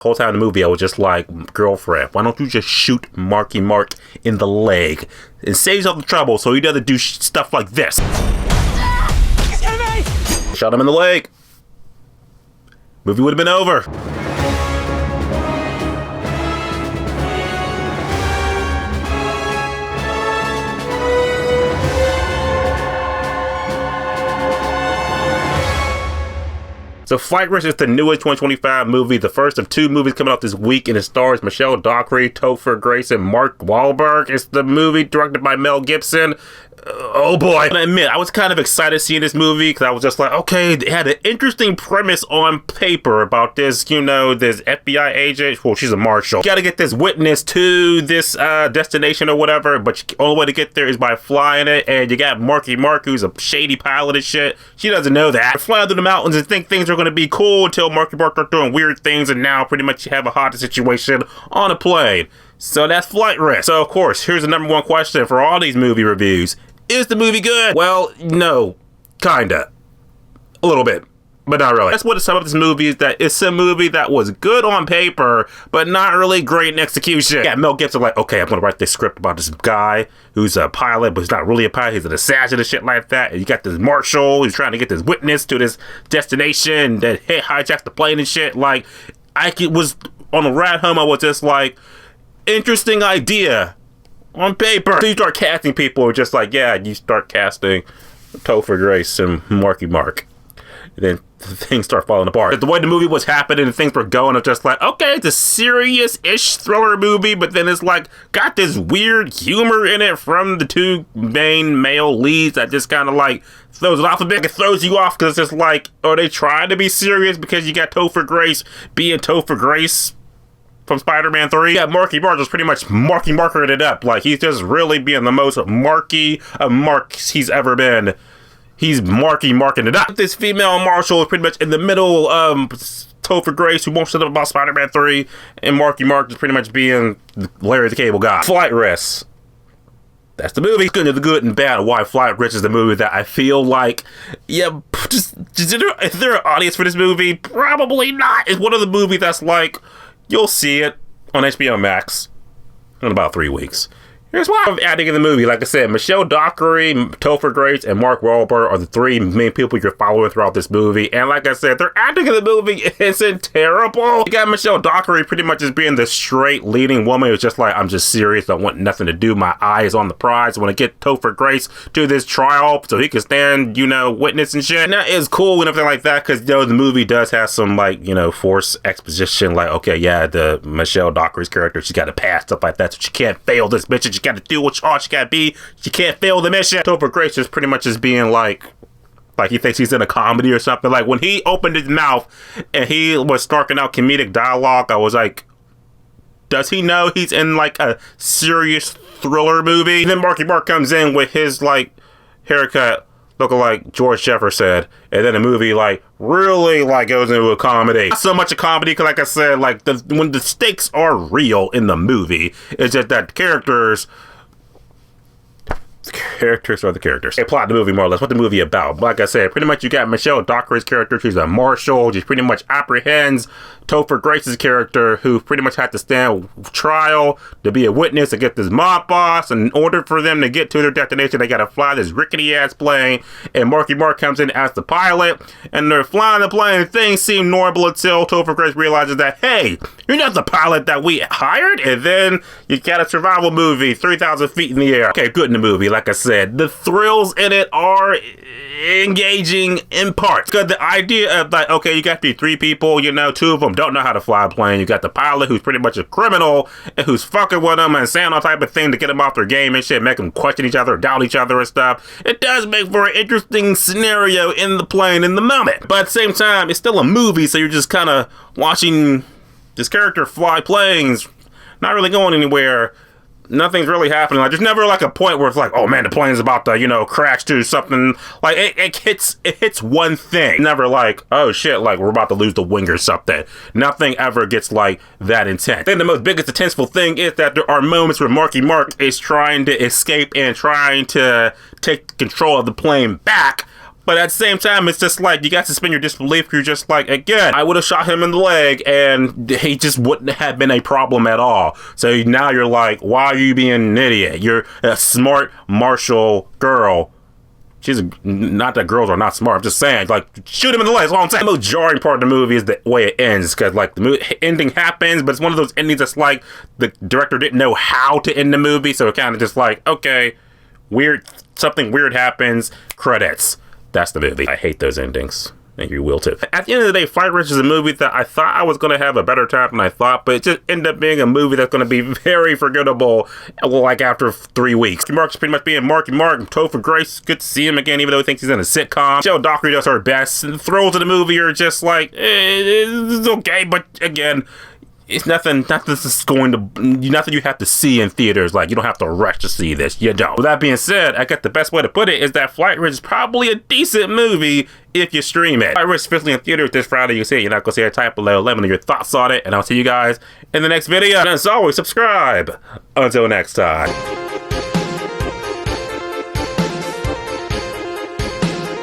Whole time in the movie, I was just like, girlfriend, why don't you just shoot Marky Mark in the leg? It saves all the trouble, so he doesn't do stuff like this. Shot him in the leg. Movie would have been over. So Flight Risk is the newest 2025 movie, the first of two movies coming out this week, and it stars Michelle Dockery, Topher Grace, and Mark Wahlberg. It's the movie directed by Mel Gibson. Oh boy. I admit, I was kind of excited seeing this movie because I was just like, okay, it had an interesting premise on paper about this, you know, this FBI agent. Well, she's a marshal. You gotta get this witness to this destination or whatever, but the only way to get there is by flying it. And you got Marky Mark, who's a shady pilot and shit. She doesn't know that. They're flying through the mountains and think things are gonna be cool until Marky Mark starts doing weird things, and now pretty much you have a hostage situation on a plane. So that's Flight Risk. So of course, here's the number one question for all these movie reviews. Is the movie good? Well, no. Kinda. A little bit. But not really. That's what some of this movie is, that it's a movie that was good on paper, but not really great in execution. Yeah, Mel Gibson like, okay, I'm gonna write this script about this guy who's a pilot, but he's not really a pilot, he's an assassin and shit like that. And you got this marshal who's trying to get this witness to this destination that hijacks the plane and shit. Like, was on the ride home, I was just like, interesting idea. On paper. So you start casting people, just like, yeah, you start casting Topher Grace and Marky Mark. And then things start falling apart. But the way the movie was happening and things were going, it's just like, okay, it's a serious-ish thriller movie, but then it's like, got this weird humor in it from the two main male leads that just kind of like throws it off a bit. It throws you off because it's just like, are they trying to be serious because you got Topher Grace being Topher Grace from Spider-Man 3. Yeah, Marky Mark was pretty much Marky Marking it up. Like, he's just really being the most Marky of Marks he's ever been. He's Marky Marking it up. This female marshal is pretty much in the middle of Topher Grace, who won't shut up about Spider-Man 3, and Marky Mark is pretty much being Larry the Cable Guy. Flight Risk. That's the movie. Good, the good and bad. Why Flight Risk is the movie that I feel like, yeah, is there an audience for this movie? Probably not. It's one of the movies that's like, you'll see it on HBO Max in about 3 weeks. Here's why I'm adding in the movie. Like I said, Michelle Dockery, Topher Grace, and Mark Wahlberg are the three main people you're following throughout this movie. And like I said, their acting in the movie isn't terrible. You got Michelle Dockery pretty much as being the straight leading woman who's just like, I'm just serious. I want nothing to do. My eye is on the prize. I want to get Topher Grace to this trial so he can stand, you know, witness and shit. And that is cool and everything like that because, you know, the movie does have some, like, you know, forced exposition. Like, okay, yeah, the Michelle Dockery's character, she got to pass, stuff like that. So she can't fail this mission. She got to do what all she got to be. She can't fail the mission. Topher Grace is pretty much just being like he thinks he's in a comedy or something. Like, when he opened his mouth and he was snarking out comedic dialogue, I was like, does he know he's in like a serious thriller movie? And then Marky Mark comes in with his like haircut looking like George Jefferson, and then the movie like really like goes into a comedy. Not so much a comedy because, like I said, like when the stakes are real in the movie, it's just that characters are the characters. They plot the movie more or less. What the movie about. But like I said, pretty much you got Michelle Dockery's character. She's a marshal. She pretty much apprehends Topher Grace's character, who pretty much had to stand trial to be a witness to get this mob boss. And in order for them to get to their destination, they gotta fly this rickety ass plane. And Marky Mark comes in as the pilot, and they're flying the plane. Things seem normal until Topher Grace realizes that, hey, you're not the pilot that we hired. And then you got a survival movie, 3,000 feet in the air. Okay, good in the movie. Like I said, the thrills in it are engaging in parts. Because the idea of like, okay, you got these three people, you know, two of them don't know how to fly a plane. You got the pilot who's pretty much a criminal and who's fucking with them and saying all type of thing to get them off their game and shit, make them question each other, doubt each other and stuff. It does make for an interesting scenario in the plane in the moment. But at the same time, it's still a movie, so you're just kind of watching this character fly planes, not really going anywhere. Nothing's really happening. Like, there's never like a point where it's like, oh man, the plane's about to, you know, crash to something. Like it hits one thing. Never like, oh shit, like we're about to lose the wing or something. Nothing ever gets like that intense. I think the most biggest intenseful thing is that there are moments where Marky Mark is trying to escape and trying to take control of the plane back. But at the same time, it's just like, you got to suspend your disbelief. You're just like, again, I would have shot him in the leg and he just wouldn't have been a problem at all. So now you're like, why are you being an idiot? You're a smart marshal girl. Not that girls are not smart. I'm just saying, like, shoot him in the leg. That's all I'm saying. The most jarring part of the movie is the way it ends, because like the ending happens, but it's one of those endings that's like the director didn't know how to end the movie, so it kind of just like, okay, something weird happens, credits. That's the movie. I hate those endings. Maybe you will too. At the end of the day, Flight Risk is a movie that I thought I was going to have a better time than I thought, but it just ended up being a movie that's going to be very forgettable, like after 3 weeks. Mark's pretty much being Marky Mark. Topher Grace, good to see him again, even though he thinks he's in a sitcom. Michelle Dockery does her best. The thrills of the movie are just like, it's okay, but again, it's nothing you have to see in theaters. Like, you don't have to rush to see this. You don't. With that being said, I guess the best way to put it is that Flight Risk is probably a decent movie if you stream it. Flight Risk is officially in theaters this Friday. You can see it. You're not going to see it. Type below. Let me know your thoughts on it, and I'll see you guys in the next video. And as always, subscribe. Until next time.